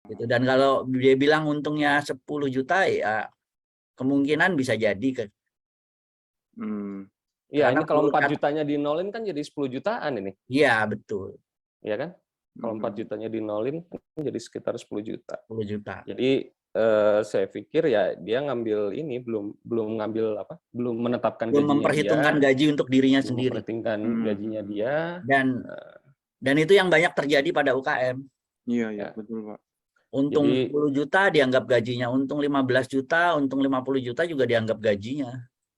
Gitu. Dan kalau dia bilang untungnya 10 juta, ya kemungkinan bisa jadi ke. Iya, Karena ini kalau 4 jutanya dinolin kan jadi 10 jutaan ini. Iya, betul. Iya kan? Kalau 4 jutanya dinolin kan jadi sekitar 10 juta. 10 juta. Jadi saya pikir ya dia ngambil ini belum ngambil apa? Belum menetapkan Belum gajinya memperhitungkan dia. gaji untuk dirinya Belum sendiri. memperhitungkan gajinya dia. Dan itu yang banyak terjadi pada UKM. Iya, betul, Pak. Untung Jadi, 10 juta dianggap gajinya, untung 15 juta, untung 50 juta juga dianggap gajinya.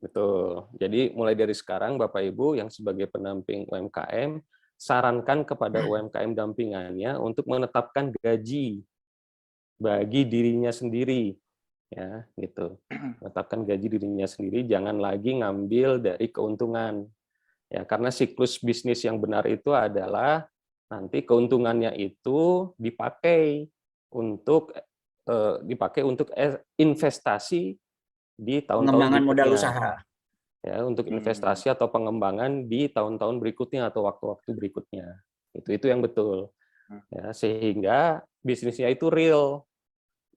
betul. Jadi mulai dari sekarang Bapak Ibu yang sebagai pendamping UMKM, sarankan kepada UMKM dampingannya untuk menetapkan gaji bagi dirinya sendiri. Ya, gitu. Menetapkan gaji dirinya sendiri, jangan lagi ngambil dari keuntungan. Ya, karena siklus bisnis yang benar itu adalah nanti keuntungannya itu dipakai untuk investasi di tahun-tahun Pengembangan modal berikutnya. usaha. Ya, untuk investasi atau pengembangan di tahun-tahun berikutnya atau waktu-waktu berikutnya. Itu yang betul. Ya, sehingga bisnisnya itu real.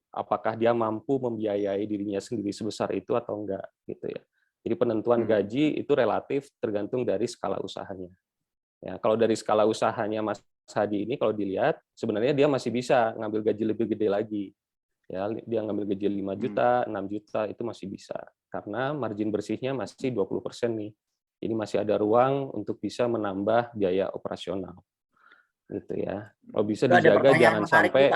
Apakah dia mampu membiayai dirinya sendiri sebesar itu atau enggak, gitu ya. Jadi penentuan gaji itu relatif tergantung dari skala usahanya. Ya, kalau dari skala usahanya Mas Hadi ini kalau dilihat sebenarnya dia masih bisa ngambil gaji lebih gede lagi. Ya, dia ngambil gaji 5 juta, 6 juta itu masih bisa. Karena margin bersihnya masih 20% nih. Jadi masih ada ruang untuk bisa menambah biaya operasional. Gitu ya. Kalau bisa dijaga jangan sampai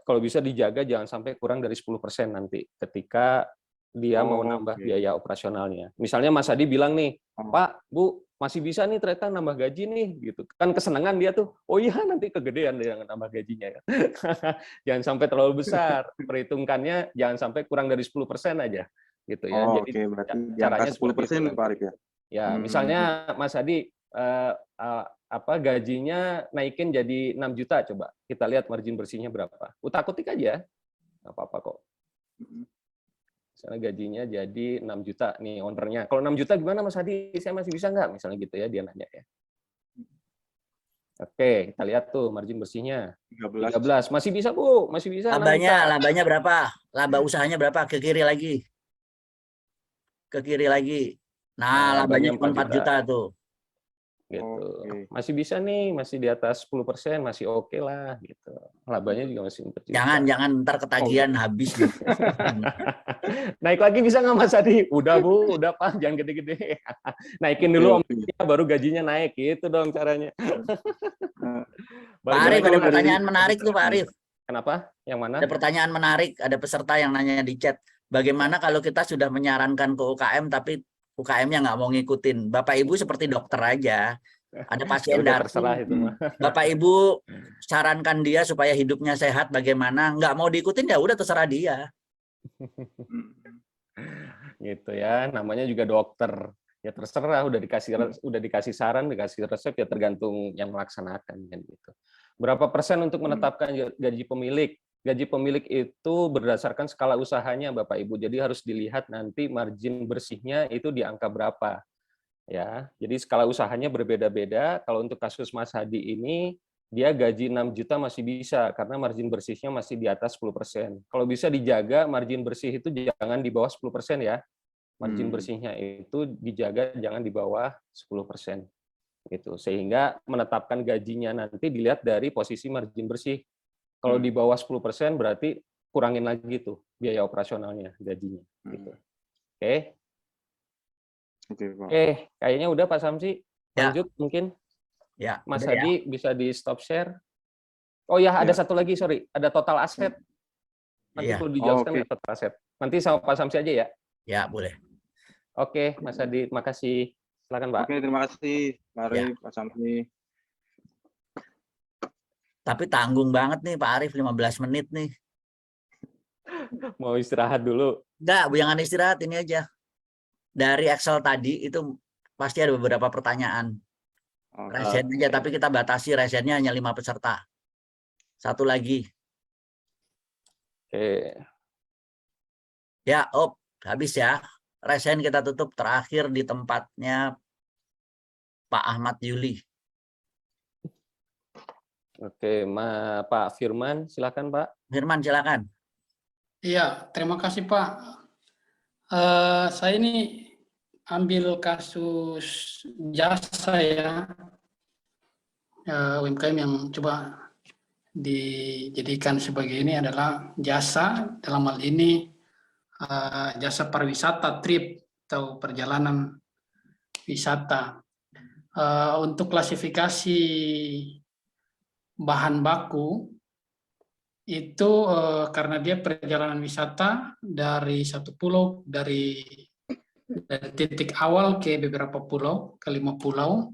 kalau bisa dijaga jangan sampai kurang dari 10% nanti ketika dia mau nambah biaya operasionalnya. Misalnya Mas Hadi bilang nih, Pak, Bu, masih bisa nih ternyata nambah gaji nih, gitu. Kan kesenangan dia tuh, oh iya nanti kegedean dia nambah gajinya. Jangan sampai terlalu besar, perhitungkannya jangan sampai kurang dari 10% aja. Gitu ya. Jadi berarti caranya 10% Pak Arif ya? Ya, misalnya Mas Hadi gajinya naikin jadi 6 juta, coba kita lihat margin bersihnya berapa. Utak-utik aja, nggak apa-apa kok. Misalnya gajinya jadi 6 juta nih ownernya. Kalau 6 juta gimana Mas Hadi? Saya masih bisa nggak? Misalnya gitu ya, dia nanya ya. Oke, kita lihat tuh margin bersihnya. 13. Masih bisa, Bu. Masih bisa. Labanya berapa? Laba usahanya berapa? Ke kiri lagi. Ke kiri lagi. Nah, labanya cuma 4 juta tuh. Gitu. Masih bisa nih, masih di atas 10%, masih oke lah gitu. Labanya juga masih 4 juta. Jangan ntar ketagihan habis nih. Naik lagi bisa nggak Mas Hadi? Udah Bu, udah Pak, jangan gede-gede. Naikin dulu omsetnya baru gajinya naik, gitu dong caranya. Pak Arif, ada pertanyaan menarik tuh Pak Arif. Kenapa? Yang mana? Ada pertanyaan menarik, ada peserta yang nanya di chat. Bagaimana kalau kita sudah menyarankan ke UKM tapi UKM-nya nggak mau ngikutin? Bapak Ibu seperti dokter aja. Ada pasien datang, Bapak Ibu sarankan dia supaya hidupnya sehat, bagaimana? Nggak mau diikutin ya udah terserah dia. Gitu ya, namanya juga dokter. Ya terserah, udah dikasih saran, dikasih resep, ya tergantung yang melaksanakan kan gitu. Berapa persen untuk menetapkan gaji pemilik? Gaji pemilik itu berdasarkan skala usahanya Bapak Ibu. Jadi harus dilihat nanti margin bersihnya itu di angka berapa. Ya, jadi skala usahanya berbeda-beda. Kalau untuk kasus Mas Hadi ini, dia gaji 6 juta masih bisa karena margin bersihnya masih di atas 10%. Kalau bisa dijaga margin bersih itu jangan di bawah 10% ya. Margin bersihnya itu dijaga jangan di bawah 10%. Gitu. Sehingga menetapkan gajinya nanti dilihat dari posisi margin bersih. Kalau di bawah 10% berarti kurangin lagi tuh biaya operasionalnya, gajinya. Gitu. Oke. Oke, kayaknya udah Pak Samsi. Lanjut mungkin. Ya. Mas Hadi bisa di stop share. Oh ya, ada satu lagi, sorry. Ada total aset. Nanti perlu dijelaskan total aset. Nanti sama Pak Samsi aja ya. Ya, boleh. Oke, Mas Hadi, makasih. Silakan Pak. Oke, terima kasih Pak Arif, Pak Samsi. Tapi tanggung banget nih Pak Arif, 15 menit nih. Mau istirahat dulu? Enggak, jangan istirahat, ini aja. Dari Excel tadi itu pasti ada beberapa pertanyaan. Resen aja, tapi kita batasi resennya hanya 5 peserta. Satu lagi. Oke. Ya, habis ya. Resen kita tutup terakhir di tempatnya Pak Ahmad Yuli. Oke, Pak Firman, silakan Pak. Firman, silakan. Iya, terima kasih Pak. Saya ini ambil kasus jasa ya, UMKM yang coba dijadikan sebagai ini adalah jasa, dalam hal ini jasa pariwisata, trip atau perjalanan wisata. Untuk klasifikasi bahan baku itu karena dia perjalanan wisata dari satu pulau, dari titik awal ke beberapa pulau, ke 5 pulau.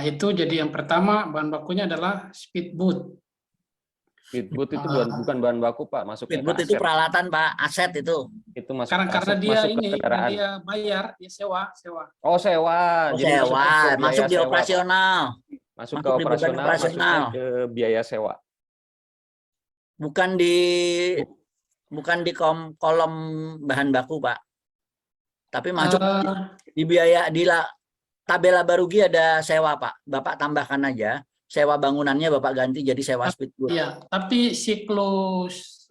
Itu jadi yang pertama bahan bakunya adalah speedboat. Speedboat itu bukan bahan baku Pak, masuknya Speedboat ke itu aset. peralatan Pak, aset itu. Itu masuk Karena ke aset, dia masuk ke ini, kendaraan. dia bayar, dia sewa. Oh sewa, Oh, jadi sewa, masuk ke masuk biaya di sewa, Pak. operasional. Masuk ke Masuk di beban operasional, masuknya operasional. ke biaya sewa. Bukan di kolom bahan baku Pak. Tapi masuk di biaya tabel laba rugi ada sewa Pak. Bapak tambahkan aja. Sewa bangunannya Bapak ganti jadi sewa speedboat. Iya, tapi siklus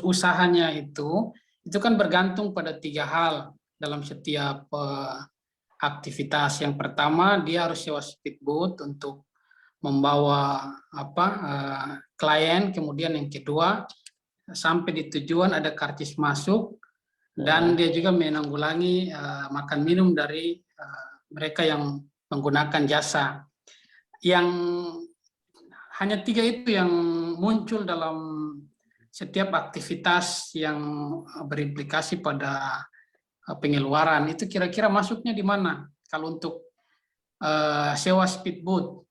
usahanya itu kan bergantung pada 3 hal dalam setiap aktivitas. Yang pertama, dia harus sewa speedboat untuk membawa klien. Kemudian yang kedua, sampai di tujuan ada karcis masuk, dan dia juga menanggulangi makan minum dari mereka yang menggunakan jasa. Yang hanya 3 itu yang muncul dalam setiap aktivitas yang berimplikasi pada pengeluaran. Itu kira-kira masuknya di mana kalau untuk sewa speedboat?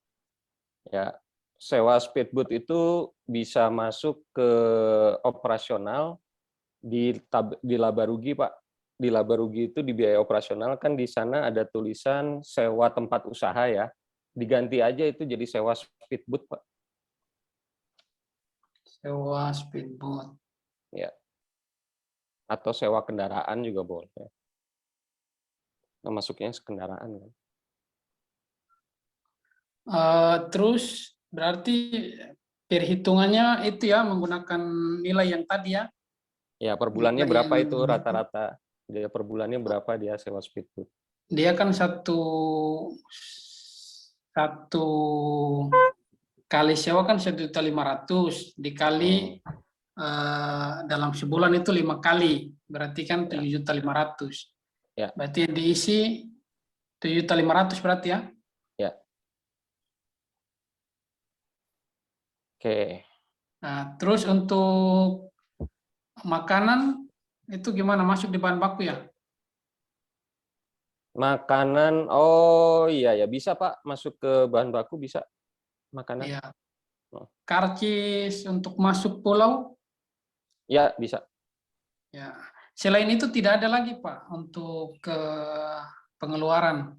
Ya, sewa speedboat itu bisa masuk ke operasional di laba rugi Pak. Di laba rugi itu di biaya operasional kan di sana ada tulisan sewa tempat usaha ya. Diganti aja itu jadi sewa speedboat Pak. Sewa speedboat. Ya. Atau sewa kendaraan juga boleh. Nah, masuknya kendaraan kan. Terus berarti perhitungannya itu ya menggunakan nilai yang tadi ya? Ya, per bulannya Nilai berapa yang itu rata-rata? Dia per bulannya berapa dia sewa speedboat? Dia kan satu kali sewa kan 1.500.000 dikali dalam sebulan itu 5 kali, berarti kan 7.500.000. Ya. Berarti yang diisi 7.500.000 berarti ya? Ya. Oke. Nah, terus untuk makanan itu gimana, masuk di bahan baku ya? Makanan, oh iya ya bisa Pak, masuk ke bahan baku bisa makanan. Iya. Karcis untuk masuk pulau? Ya bisa. Ya. Selain itu tidak ada lagi Pak untuk pengeluaran.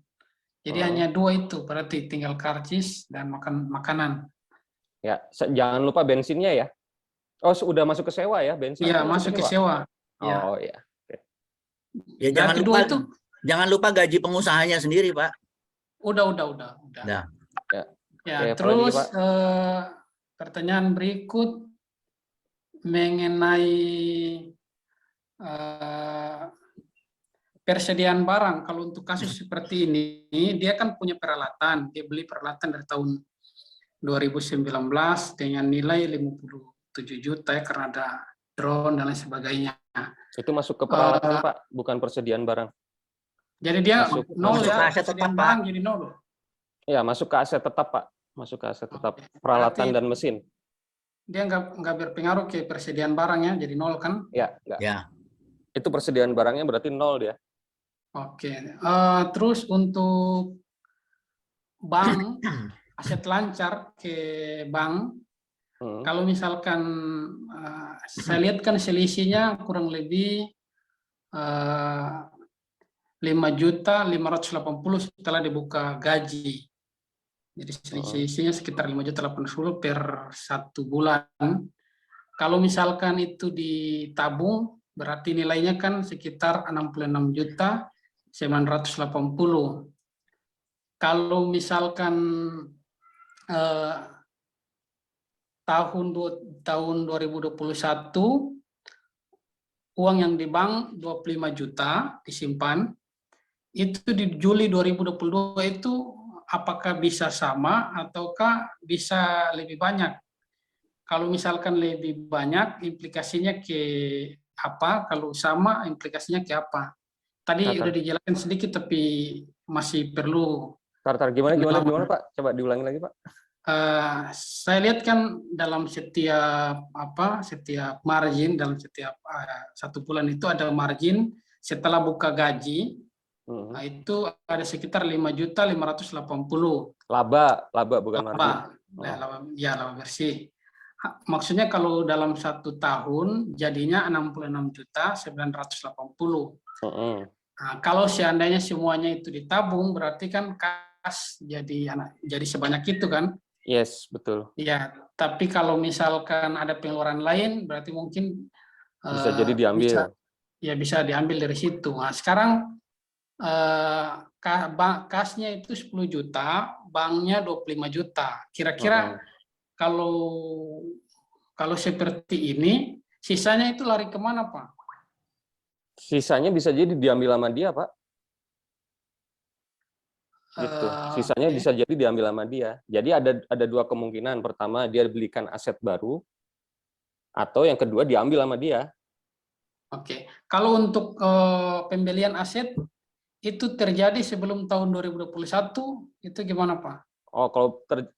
Jadi hanya 2 itu, berarti tinggal karcis dan makanan. Ya, jangan lupa bensinnya ya. Oh, sudah masuk ke sewa ya bensin? Iya, masuk ke sewa. Ya. Oh iya. Ya jangan lupa gaji pengusahanya sendiri Pak. Udah. Nah. Ya, terus pertanyaan berikut mengenai persediaan barang. Kalau untuk kasus seperti ini, dia kan punya peralatan. Dia beli peralatan dari tahun 2019 dengan nilai 57 juta ya, karena ada drone dan lain sebagainya. Itu masuk ke peralatan Pak, bukan persediaan barang. Jadi dia nol masuk ya, ke aset tetap, barang Pak. jadi nol. Ya, masuk ke aset tetap Pak. Masuk ke aset tetap, peralatan dan mesin. Dia nggak berpengaruh ke persediaan barangnya, jadi nol kan? Ya, enggak. Ya. Itu persediaan barangnya berarti nol dia. Oke. Terus untuk bank, aset lancar ke bank, kalau misalkan saya lihat kan selisihnya kurang lebih 5.580.000 setelah dibuka gaji. Jadi selisihnya sekitar 5.800.000 per 1 bulan. Kalau misalkan itu ditabung, berarti nilainya kan sekitar 66.980.000. Kalau misalkan eh, tahun 2021 uang yang di bank 25 juta disimpan, itu di Juli 2022 itu apakah bisa sama ataukah bisa lebih banyak? Kalau misalkan lebih banyak, implikasinya ke apa? Kalau sama, implikasinya ke apa? Tadi Tar, udah dijelaskan sedikit, tapi masih perlu. gimana Pak? Coba diulangi lagi Pak. Saya lihat kan dalam setiap margin, dalam setiap 1 bulan itu ada margin setelah buka gaji. Nah, itu ada sekitar 5.580.000. Laba bukan margin. Laba bersih. Maksudnya kalau dalam 1 tahun jadinya 66.980.000. Nah, kalau seandainya semuanya itu ditabung, berarti kan kas jadi sebanyak itu kan? Yes, betul. Ya, tapi kalau misalkan ada pengeluaran lain, berarti mungkin Bisa jadi diambil. Bisa diambil dari situ. Nah, sekarang kasnya itu 10 juta, banknya 25 juta. Kira-kira kalau seperti ini, sisanya itu lari kemana, Pak? Sisanya bisa jadi diambil sama dia, Pak. Gitu. Sisanya bisa jadi diambil sama dia. Jadi ada 2 kemungkinan. Pertama, dia belikan aset baru, atau yang kedua diambil sama dia. Oke. Kalau untuk pembelian aset itu terjadi sebelum tahun 2021, itu gimana, Pak? Oh,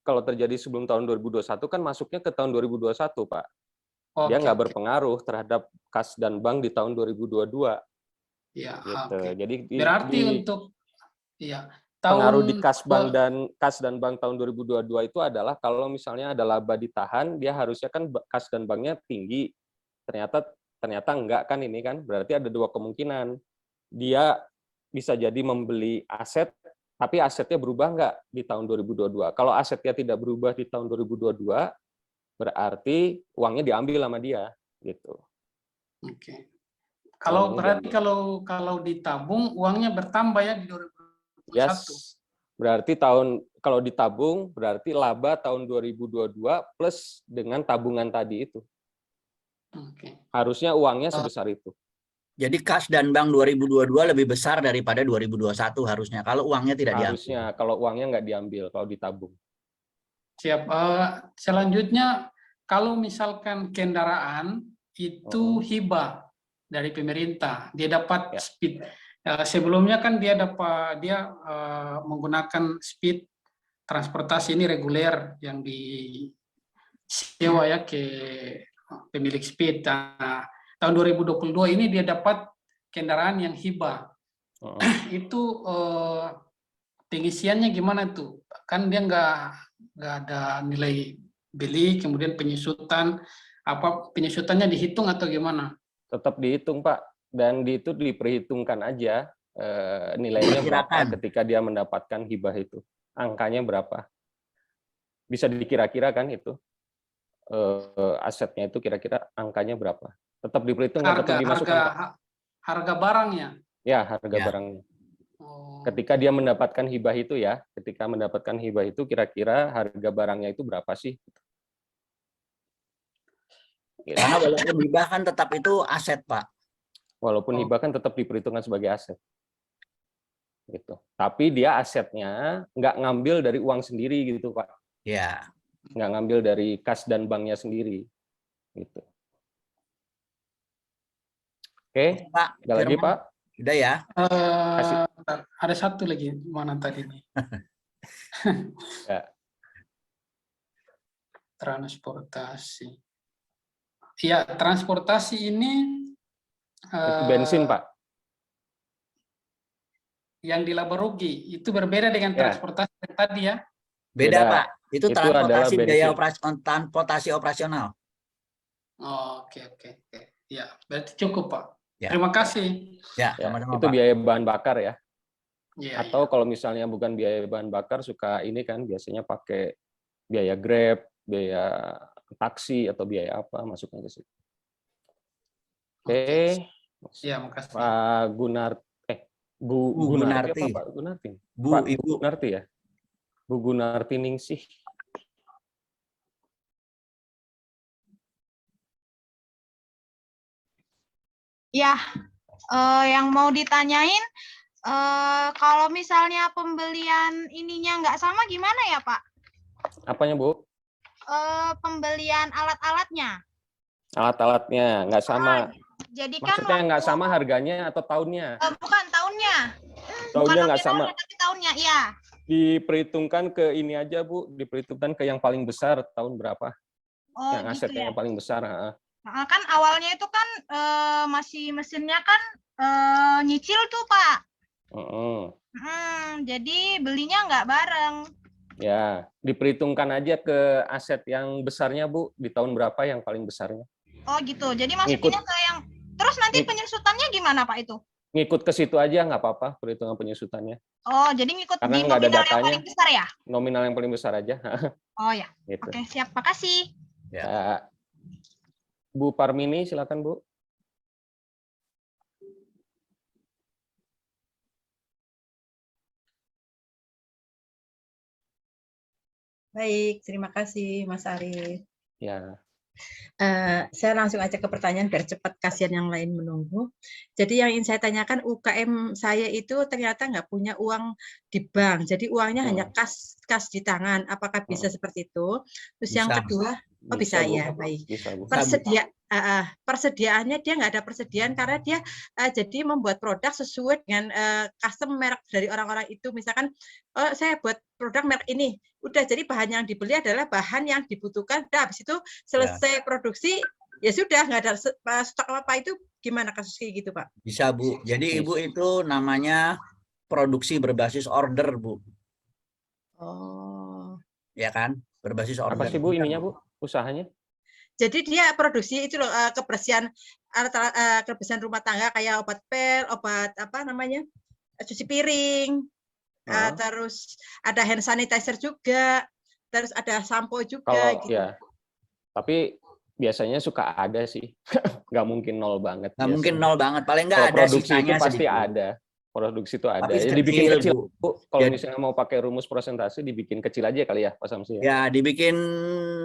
kalau terjadi sebelum tahun 2021 kan masuknya ke tahun 2021, Pak. Dia nggak berpengaruh terhadap kas dan bank di tahun 2022. Ya, gitu. Jadi berarti untuk pengaruh di kas dan bank tahun 2022 itu adalah kalau misalnya ada laba ditahan, dia harusnya kan kas dan banknya tinggi. Ternyata enggak kan, ini kan berarti ada 2 kemungkinan. Dia bisa jadi membeli aset, tapi asetnya berubah enggak di tahun 2022. Kalau asetnya tidak berubah di tahun 2022, berarti uangnya diambil sama dia, gitu. Oke. Kalau berarti kalau ditabung uangnya bertambah ya di 2021. Yes. Berarti kalau ditabung berarti laba tahun 2022 plus dengan tabungan tadi itu. Oke. Harusnya uangnya sebesar itu. Jadi kas dan bank 2022 lebih besar daripada 2021 harusnya kalau uangnya tidak diambil. Harusnya kalau uangnya nggak diambil, kalau ditabung. Siap. Selanjutnya kalau misalkan kendaraan itu hibah dari pemerintah, dia dapat speed. Sebelumnya kan dia menggunakan speed transportasi ini reguler yang disewa ya ke pemilik speed. Nah, tahun 2022 ini dia dapat kendaraan yang hibah. Itu pengisiannya gimana tuh? Kan dia nggak ada nilai beli, kemudian penyusutannya dihitung atau gimana? Tetap dihitung, Pak, dan itu diperhitungkan aja nilainya berapa ketika dia mendapatkan hibah itu, angkanya berapa, bisa dikira-kira kan itu asetnya itu kira-kira angkanya berapa, tetap diperhitungkan, tetap dimasukkan, Pak. Harga barangnya? Ya, harga barangnya. Ketika dia mendapatkan hibah itu kira-kira harga barangnya itu berapa sih? Karena walaupun hibah kan tetap itu aset, Pak. Walaupun hibah kan tetap diperhitungkan sebagai aset. Gitu. Tapi dia asetnya nggak ngambil dari uang sendiri gitu, Pak. Ya. Nggak ngambil dari kas dan banknya sendiri. Gitu. Oke, Pak. Ada lagi, Pak? Udah ya. Ada satu lagi, mana tadi nih? Ya. Transportasi. Ya, transportasi ini itu bensin, Pak. Yang dilaba rugi itu berbeda dengan transportasi yang tadi ya? Beda, Pak. Itu transportasi biaya transportasi operasional. Oh, oke. Ya, berarti cukup, Pak. Ya. Terima kasih. Ya, sama-sama, itu Pak. biaya bahan bakar ya. Atau kalau misalnya bukan biaya bahan bakar, suka ini kan biasanya pakai biaya Grab, biaya taksi atau biaya apa masuknya ke situ. Oke. Ya, makasih. Pak Bu Gunarti apa Pak Gunarti? Bu, Pak Ibu Gunarti ya. Bu Gunarti Ningsih. Ya, yang mau ditanyain, kalau misalnya pembelian ininya nggak sama gimana ya, Pak? Apanya, Bu? Pembelian alat-alatnya. Alat-alatnya nggak sama. Jadi kan Maksudnya nggak sama harganya atau tahunnya? bukan tahunnya. Tahunnya Bukan nggak sama. nominalnya, tapi tahunnya, ya. Diperhitungkan ke ini aja, Bu. Diperhitungkan ke yang paling besar tahun berapa. Oh, Yang gitu asetnya ya. yang paling besar. Nah, kan awalnya itu kan masih mesinnya kan nyicil tuh, Pak. Jadi belinya nggak bareng. Ya, diperhitungkan aja ke aset yang besarnya, Bu. Di tahun berapa yang paling besarnya. Oh, gitu. Jadi masukinnya ke yang... Terus nanti penyusutannya gimana, Pak, itu? Ngikut ke situ aja, nggak apa-apa perhitungan penyusutannya. Oh, jadi ngikut karena di nggak ada nominal datanya, yang paling besar ya? Nominal yang paling besar aja. Oh ya. Gitu. Oke, siap. Makasih. Ya. Bu Parmini, silakan, Bu. Baik, terima kasih Mas Arief. Ya. Saya langsung aja ke pertanyaan biar cepat, kasihan yang lain menunggu. Jadi yang ingin saya tanyakan, UKM saya itu ternyata nggak punya uang di bank, jadi uangnya hanya kas di tangan. Apakah bisa seperti itu? Terus yang kedua, bisa ya, baik. Persediaannya dia nggak ada persediaan karena dia jadi membuat produk sesuai dengan custom merek dari orang-orang itu. Misalkan, oh saya buat produk merek ini, udah jadi bahan yang dibeli adalah bahan yang dibutuhkan. Udah habis itu selesai produksi, ya sudah nggak ada stok apa itu. Gimana kasus kayak gitu, Pak? Bisa, Bu. Jadi Ibu itu namanya produksi berbasis order, Bu. Oh. Ya kan? Berbasis order. Apa sih, Bu, ininya, Bu? Usahanya? Jadi dia produksi itu loh, kebersihan rumah tangga kayak obat pel, obat apa namanya, cuci piring, terus ada hand sanitizer juga, terus ada sampo juga. Kalau gitu. Ya, tapi biasanya suka ada sih, nggak mungkin nol banget. Nggak mungkin nol banget, paling nggak ada produksi sisanya itu pasti sedikit. ada. Produksi itu ada. Tapi Ya, dibikin kecil, Bu. Kalau misalnya mau pakai rumus presentasi, dibikin kecil aja kali ya, Pak Samsi. Ya, dibikin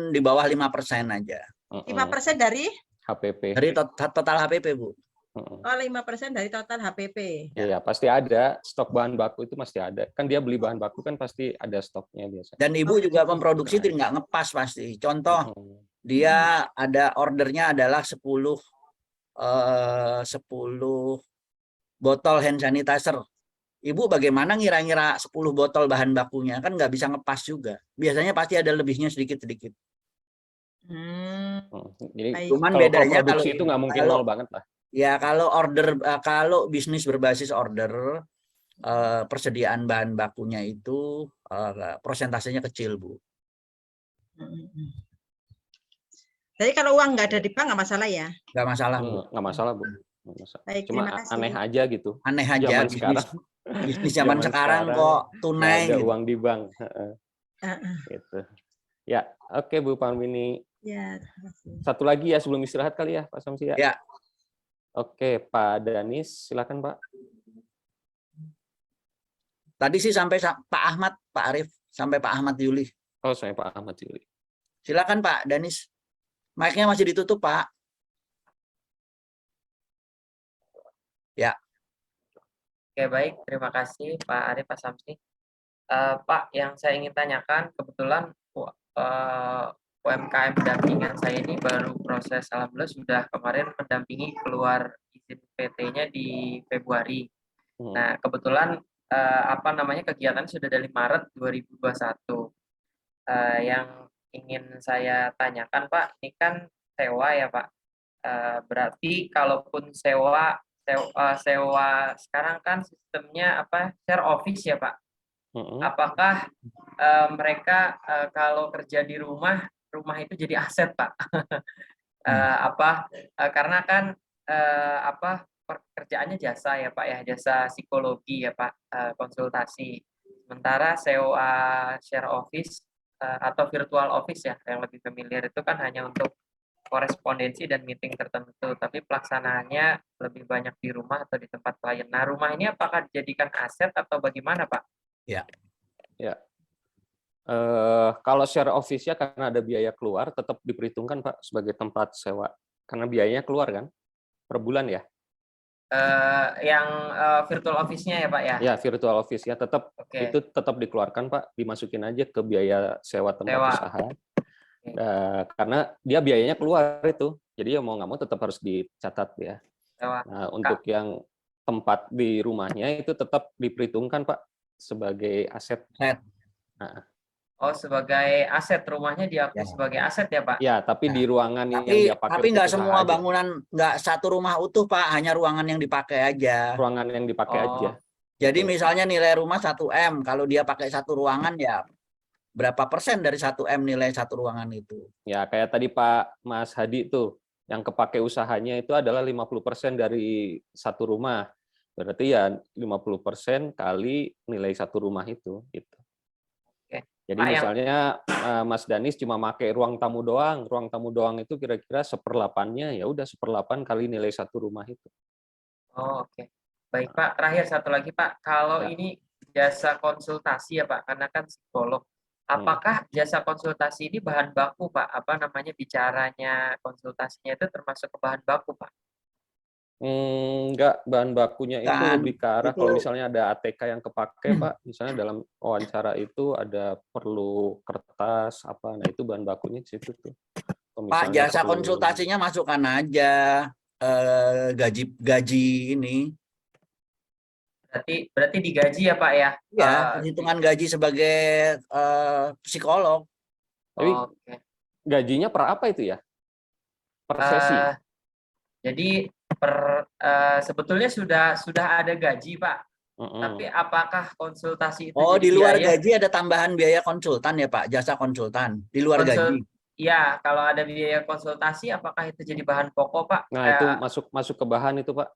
di bawah 5% aja. 5% dari? HPP. Dari total HPP, Bu. Oh, 5% dari total HPP. Ya, pasti ada. Stok bahan baku itu pasti ada. Kan dia beli bahan baku kan pasti ada stoknya biasa. Dan Ibu juga memproduksi tidak ngepas pasti. Contoh, dia ada ordernya adalah 10 botol hand sanitizer. Ibu bagaimana ngira-ngira 10 botol bahan bakunya? Kan nggak bisa ngepas juga. Biasanya pasti ada lebihnya sedikit-sedikit. Jadi cuman kalau bedanya produksi itu nggak mungkin nol banget lah. Ya, kalau bisnis berbasis order, persediaan bahan bakunya itu persentasenya kecil, Bu. Jadi kalau uang nggak ada di bank nggak masalah ya? Nggak masalah, Bu. Nggak masalah, Bu. Baik, cuma aneh aja gitu. Aneh aja zaman sekarang. Bisnis zaman sekarang kok tunai ada gitu. uang di bank. Gitu. Ya, oke, Bu Parmini. Ya, terima kasih. Satu lagi ya sebelum istirahat kali ya, Pak Samsi ya. Ya. Oke, Pak Danis, silakan, Pak. Tadi sih sampai Pak Ahmad, Pak Arief, sampai Pak Ahmad Yuli. Oh, saya Pak Ahmad Yuli. Silakan Pak Danis. Mic-nya masih ditutup, Pak. Ya. Oke, baik. Terima kasih Pak Arief, Pak Samsi. Pak, yang saya ingin tanyakan, kebetulan UMKM pendampingan saya ini baru proses, alhamdulillah sudah kemarin mendampingi keluar izin PT-nya di Februari. Nah, kebetulan kegiatan sudah dari Maret 2021. Yang ingin saya tanyakan, Pak, ini kan sewa ya, Pak. Berarti kalaupun sewa sekarang kan sistemnya share office ya, Pak. Apakah mereka kalau kerja di rumah itu jadi aset, Pak? Karena kan pekerjaannya jasa ya, Pak ya, jasa psikologi ya, Pak, konsultasi. Sementara sewa share office atau virtual office ya, yang lebih familiar itu kan hanya untuk korespondensi dan meeting tertentu, tapi pelaksanaannya lebih banyak di rumah atau di tempat klien. Nah, rumah ini apakah dijadikan aset atau bagaimana, Pak? Ya. Kalau share office-nya karena ada biaya keluar, tetap diperhitungkan, Pak, sebagai tempat sewa. Karena biayanya keluar kan, per bulan ya. Yang virtual office-nya ya Pak ya? Ya, virtual office ya tetap Oke. itu tetap dikeluarkan Pak, dimasukin aja ke biaya sewa tempat Sewa. usaha. Karena dia biayanya keluar itu, jadi ya mau nggak mau tetap harus dicatat ya. Sewa. Nah, untuk yang tempat di rumahnya itu tetap diperhitungkan Pak sebagai aset. Nah. Oh, sebagai aset, rumahnya diakui Ya. sebagai aset ya Pak? Ya, tapi di ruangan yang dia pakai tapi nggak untuk semua usaha aja. bangunan, nggak satu rumah utuh Pak, hanya ruangan yang dipakai aja. Ruangan yang dipakai aja. Jadi Betul. misalnya nilai rumah 1 M, kalau dia pakai satu ruangan ya berapa persen dari 1 M nilai satu ruangan itu? Ya, kayak tadi Pak Mas Hadi tuh, yang kepake usahanya itu adalah 50% dari satu rumah. Berarti ya 50% kali nilai satu rumah itu. Gitu. Jadi misalnya Mas Danis cuma pakai ruang tamu doang itu kira-kira 1/8-nya ya udah 1/8 kali nilai satu rumah itu. Oh, oke. Baik Pak, terakhir satu lagi Pak, kalau ini jasa konsultasi ya Pak, karena kan psikolog. Apakah jasa konsultasi ini bahan baku Pak? Apa namanya bicaranya konsultasinya itu termasuk ke bahan baku Pak? Enggak, bahan bakunya itu lebih ke arah kalau misalnya ada ATK yang kepake Pak, misalnya dalam wawancara itu ada perlu kertas apa, nah itu bahan bakunya di situ tuh. Pak, jasa konsultasinya masukkan aja gaji ini. Berarti digaji ya Pak ya? Ya, perhitungan gaji sebagai psikolog. Tapi gajinya per apa itu ya? Per sesi? Jadi sebetulnya sudah ada gaji Pak. Tapi apakah konsultasi itu di luar gaji ada tambahan biaya konsultan ya Pak, jasa konsultan di luar gaji. Iya, kalau ada biaya konsultasi, apakah itu jadi bahan pokok Pak? Nah itu masuk ke bahan itu Pak.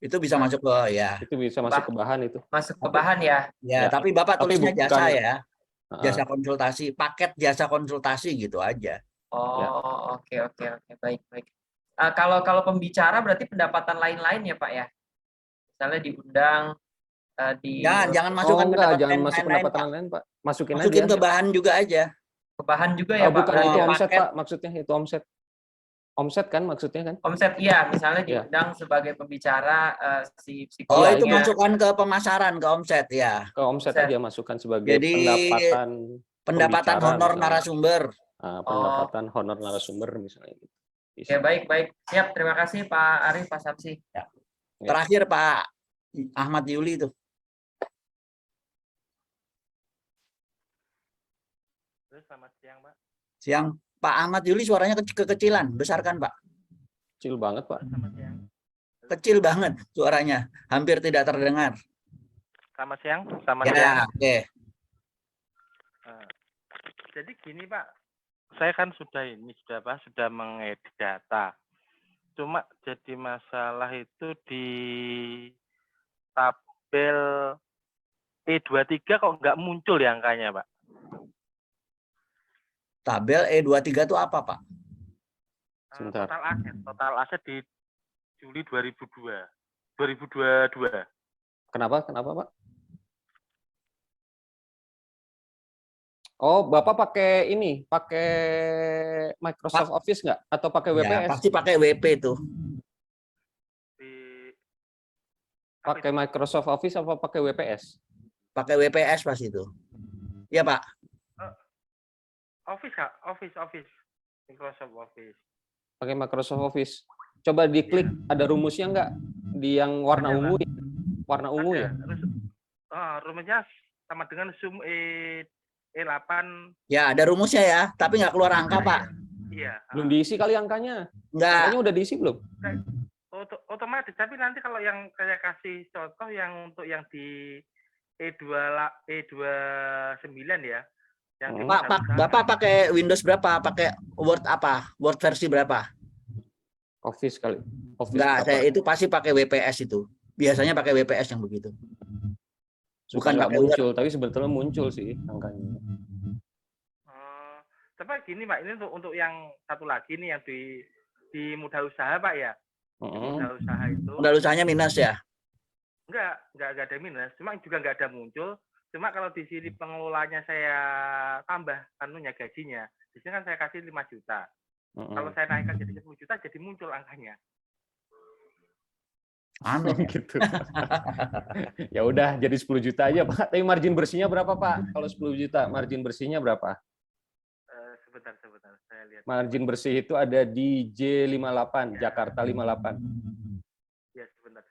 Itu bisa masuk ke Itu bisa masuk ke bahan itu. Masuk ke bahan ya. Ya, tapi Bapak tulisnya bukan, jasa ya. Jasa konsultasi, paket jasa konsultasi gitu aja. Oh, oke. Baik. Kalau pembicara berarti pendapatan lain-lain ya Pak ya? Misalnya diundang jangan masukkan jangan masuk pendapatan lain Pak. Masukin aja. ke bahan juga aja. Ke bahan juga ya Pak? Bukan itu omset Pak, maksudnya itu omset. Omset kan maksudnya kan? Omset iya, misalnya diundang sebagai pembicara si psikolog. Itu masukkan ke pemasaran, ke omset ya. Ke omset aja masukkan sebagai pendapatan honor misalnya. narasumber. Pendapatan honor narasumber misalnya gitu. Oke, baik. Siap, terima kasih Pak Arif, Pak Samsi. Ya. Terakhir Pak Ahmad Yuli itu. Selamat siang, Pak. Siang. Pak Ahmad Yuli suaranya kekecilan, besar kan Pak? Kecil banget Pak. Selamat siang. Kecil banget suaranya, hampir tidak terdengar. Selamat siang. Siang. Oke. Jadi gini Pak, saya kan sudah mengedit data. Cuma jadi masalah itu di tabel E23 kok nggak muncul ya angkanya Pak? Tabel E23 itu apa Pak? Total aset di Juli 2022. Kenapa Pak? Oh, Bapak pakai Microsoft Office nggak? Atau pakai WPS? Ya, pasti pakai WP itu. Pakai Microsoft Office apa pakai WPS? Pakai WPS pas itu. Iya Pak. Office. Microsoft Office. Pakai Microsoft Office. Coba diklik, ada rumusnya nggak? Di yang warna ungu ya? Rumusnya sama dengan Zoom E8. Ya, ada rumusnya ya, tapi nggak keluar angka Pak. Iya. Belum diisi kali angkanya. Nggak. Angkanya udah diisi belum? Otomatis, tapi nanti kalau yang saya kasih contoh yang untuk yang di E29 ya. Bapak pakai Windows berapa? Pakai Word apa? Word versi berapa? Office kali. Enggak, saya itu pasti pakai WPS itu. Biasanya pakai WPS yang begitu. Bukan nggak muncul, tapi sebetulnya muncul sih angkanya. Tapi gini Pak, ini untuk yang satu lagi nih yang di modal usaha Pak ya. Modal usaha itu. Modal usahanya minus ya? Enggak ada minus, cuma juga nggak ada muncul. Cuma kalau di sini pengelolanya saya tambah gajinya, di sini kan saya kasih 5 juta. Kalau saya naikkan jadi 10 juta, jadi muncul angkanya. Aneh. Gitu. Ya udah jadi 10 juta aja Pak. Tapi margin bersihnya berapa Pak? Kalau 10 juta margin bersihnya berapa? Sebentar, saya lihat. Margin bersih itu ada di J58, Jakarta 58. Ya, sebentar.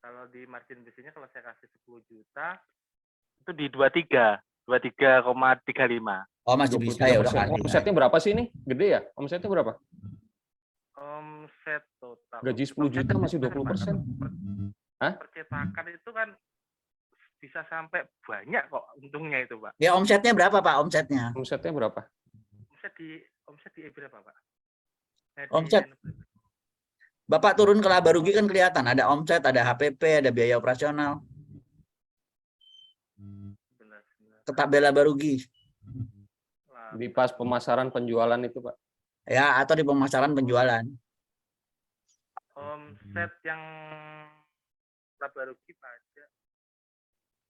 Kalau di margin bersihnya kalau saya kasih 10 juta itu di 23,35. Oh, masih bisa ya, udah 23%. kasih. Omsetnya berapa sih nih? Gede ya? Omsetnya berapa? Omset total. Gaji 10 juta masih 20%. Hah? Percetakan itu kan bisa sampai banyak kok untungnya itu, Pak. Ya, omsetnya berapa, Pak? Omsetnya? Omsetnya berapa? Omset di berapa, Pak? Omset. Bapak turun ke laba rugi kan kelihatan. Ada omset, ada HPP, ada biaya operasional. Benar. Ke tabel laba rugi. Di pas pemasaran penjualan itu Pak. Ya, atau di pemasaran penjualan. Omset yang laba rugi pajak.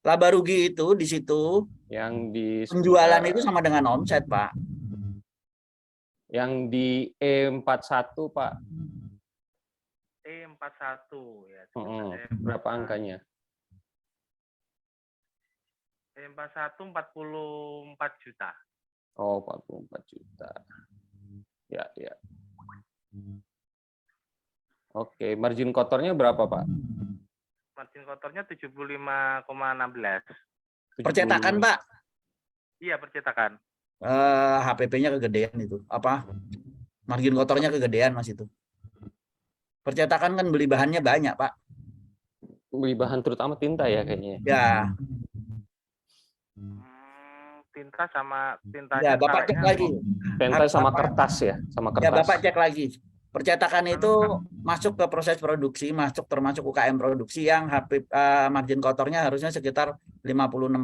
Laba rugi itu di situ Yang di penjualan itu sama dengan omset, Pak. Yang di E41 Pak. E41 ya. Berapa angkanya? E41 44 juta. Oh, 44 juta. Ya. Oke, margin kotornya berapa, Pak? Margin kotornya 75,16. Percetakan, Pak. Iya, percetakan. HPP-nya kegedean itu. Apa? Margin kotornya kegedean, Mas itu. Percetakan kan beli bahannya banyak, Pak. Beli bahan terutama tinta ya kayaknya. Ya. Tinta sama tintanya. Ya, Bapak cek lagi. Tinta sama kertas ya, sama kertas. Ya, Bapak cek lagi. Percetakan itu masuk ke proses produksi, termasuk UKM produksi yang margin kotornya harusnya sekitar 50-60%.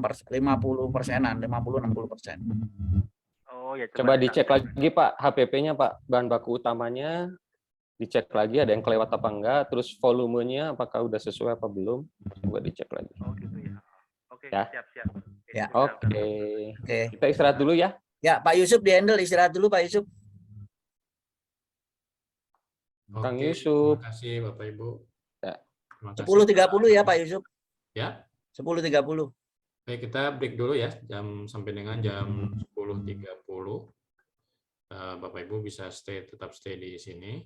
Oh ya. Coba dicek lagi Pak, HPP-nya Pak, bahan baku utamanya dicek lagi ada yang kelewat apa enggak, terus volumenya apakah udah sesuai apa belum, coba dicek lagi. Oh gitu ya. Oke, ya. Siap. Ya. Oke. Kita istirahat dulu ya. Ya, Pak Yusuf di-handle, istirahat dulu Pak Yusuf. Kang Yusuf. Terima kasih Bapak Ibu. Ya. 10.30 ya Pak Yusuf. Ya. 10.30. Baik, kita break dulu ya, sampai dengan jam 10.30. Bapak Ibu bisa tetap stay di sini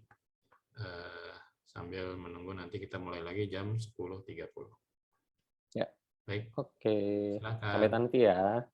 sambil menunggu nanti kita mulai lagi jam 10.30. Ya. Baik. Oke. Silakan. Sampai nanti ya.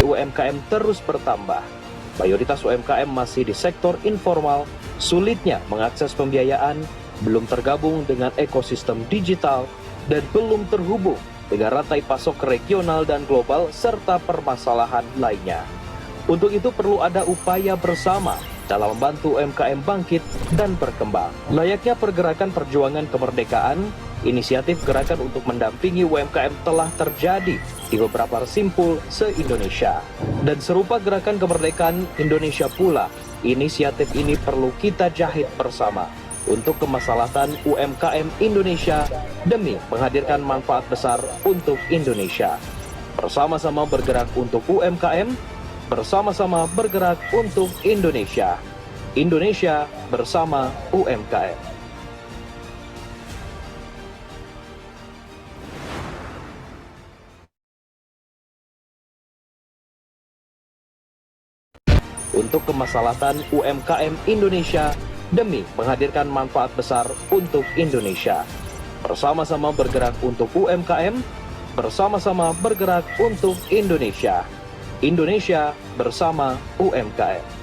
UMKM terus bertambah. Mayoritas UMKM masih di sektor informal, sulitnya mengakses pembiayaan, belum tergabung dengan ekosistem digital, dan belum terhubung dengan rantai pasok regional dan global serta permasalahan lainnya. Untuk itu perlu ada upaya bersama dalam membantu UMKM bangkit dan berkembang. Layaknya pergerakan perjuangan kemerdekaan, inisiatif gerakan untuk mendampingi UMKM telah terjadi di beberapa simpul se-Indonesia. Dan serupa gerakan kemerdekaan Indonesia pula, inisiatif ini perlu kita jahit bersama untuk kemaslahatan UMKM Indonesia demi menghadirkan manfaat besar untuk Indonesia. Bersama-sama bergerak untuk UMKM, bersama-sama bergerak untuk Indonesia. Indonesia bersama UMKM. Untuk kemaslahatan UMKM Indonesia demi menghadirkan manfaat besar untuk Indonesia. Bersama-sama bergerak untuk UMKM, bersama-sama bergerak untuk Indonesia. Indonesia bersama UMKM.